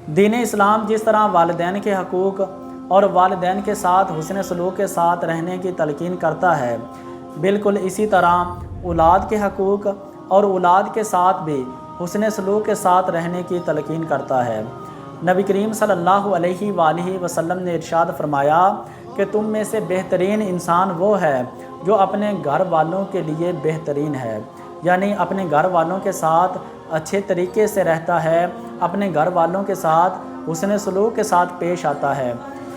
دین اسلام جس طرح والدین کے حقوق اور والدین کے ساتھ حسن سلوک کے ساتھ رہنے کی تلقین کرتا ہے، بالکل اسی طرح اولاد کے حقوق اور اولاد کے ساتھ بھی حسن سلوک کے ساتھ رہنے کی تلقین کرتا ہے۔ نبی کریم صلی اللہ علیہ وآلہ وسلم نے ارشاد فرمایا کہ تم میں سے بہترین انسان وہ ہے جو اپنے گھر والوں کے لیے بہترین ہے، یعنی اپنے گھر والوں کے ساتھ اچھے طریقے سے رہتا ہے، اپنے گھر والوں کے ساتھ حسن سلوک کے ساتھ پیش آتا ہے۔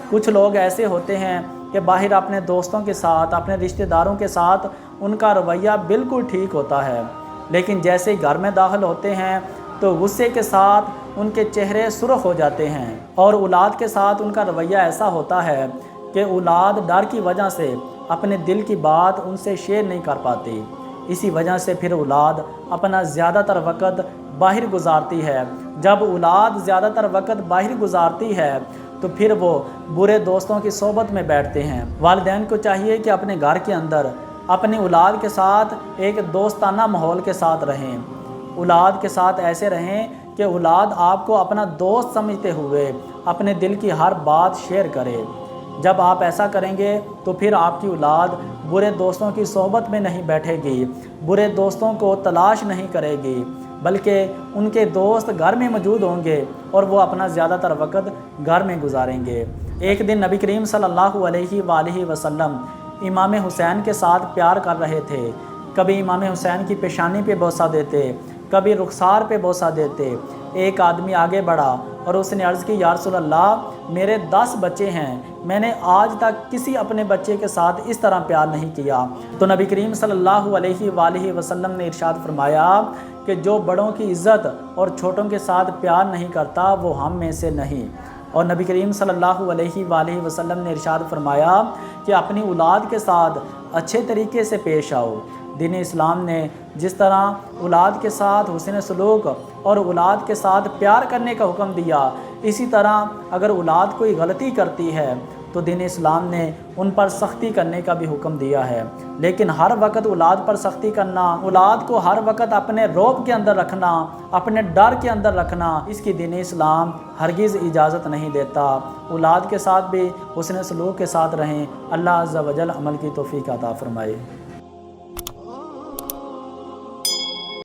کچھ لوگ ایسے ہوتے ہیں کہ باہر اپنے دوستوں کے ساتھ، اپنے رشتہ داروں کے ساتھ ان کا رویہ بالکل ٹھیک ہوتا ہے، لیکن جیسے ہی گھر میں داخل ہوتے ہیں تو غصے کے ساتھ ان کے چہرے سرخ ہو جاتے ہیں، اور اولاد کے ساتھ ان کا رویہ ایسا ہوتا ہے کہ اولاد ڈر کی وجہ سے اپنے دل کی بات ان سے شیئر نہیں کر پاتی۔ اسی وجہ سے پھر اولاد اپنا زیادہ تر وقت باہر گزارتی ہے۔ جب اولاد زیادہ تر وقت باہر گزارتی ہے تو پھر وہ برے دوستوں کی صحبت میں بیٹھتے ہیں۔ والدین کو چاہیے کہ اپنے گھر کے اندر اپنی اولاد کے ساتھ ایک دوستانہ ماحول کے ساتھ رہیں، اولاد کے ساتھ ایسے رہیں کہ اولاد آپ کو اپنا دوست سمجھتے ہوئے اپنے دل کی ہر بات شیئر کرے۔ جب آپ ایسا کریں گے تو پھر آپ کی اولاد برے دوستوں کی صحبت میں نہیں بیٹھے گی، برے دوستوں کو تلاش نہیں کرے گی، بلکہ ان کے دوست گھر میں موجود ہوں گے اور وہ اپنا زیادہ تر وقت گھر میں گزاریں گے۔ ایک دن نبی کریم صلی اللہ علیہ وآلہ وسلم امام حسین کے ساتھ پیار کر رہے تھے۔ کبھی امام حسین کی پیشانی پہ بوسہ دیتے، کبھی رخسار پہ بوسہ دیتے۔ ایک آدمی آگے بڑھا اور اس نے عرض کی، یا رسول اللہ، میرے 10 بچے ہیں، میں نے آج تک کسی اپنے بچے کے ساتھ اس طرح پیار نہیں کیا۔ تو نبی کریم صلی اللہ علیہ وآلہ وسلم نے ارشاد فرمایا کہ جو بڑوں کی عزت اور چھوٹوں کے ساتھ پیار نہیں کرتا وہ ہم میں سے نہیں۔ اور نبی کریم صلی اللہ علیہ وآلہ وسلم نے ارشاد فرمایا کہ اپنی اولاد کے ساتھ اچھے طریقے سے پیش آؤ۔ دین اسلام نے جس طرح اولاد کے ساتھ حسن سلوک اور اولاد کے ساتھ پیار کرنے کا حکم دیا، اسی طرح اگر اولاد کوئی غلطی کرتی ہے تو دین اسلام نے ان پر سختی کرنے کا بھی حکم دیا ہے۔ لیکن ہر وقت اولاد پر سختی کرنا، اولاد کو ہر وقت اپنے رعب کے اندر رکھنا، اپنے ڈر کے اندر رکھنا، اس کی دین اسلام ہرگز اجازت نہیں دیتا۔ اولاد کے ساتھ بھی حسن سلوک کے ساتھ رہیں۔ اللہ عز و جل عمل کی توفیق عطا فرمائے۔